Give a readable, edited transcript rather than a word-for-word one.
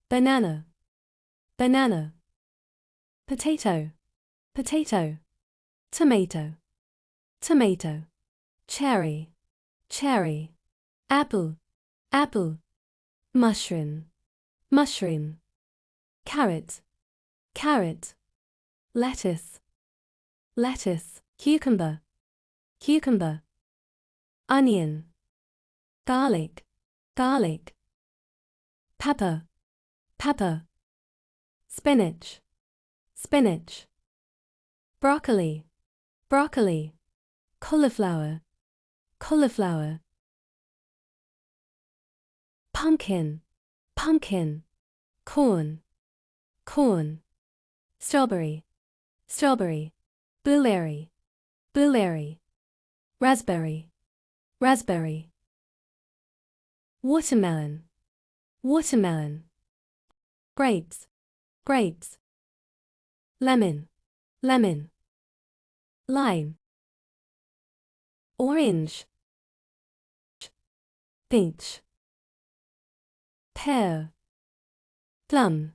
banana, banana. Potato, potato. Tomato, tomato. Cherry, cherry. Apple, apple. Mushroom, mushroom. Carrot, carrot. Lettuce, lettuce. Cucumber, cucumber. Onion, garlic, garlic. Pepper, pepper. Spinach, spinach. Broccoli, broccoli. Cauliflower, cauliflower. Pumpkin, pumpkin. Corn, corn. Strawberry, strawberry. Blueberry, blueberry. Raspberry, raspberry. Watermelon, watermelon. Grapes, grapes. Lemon, lemon. Lime, orange. Peach. Pear, plum.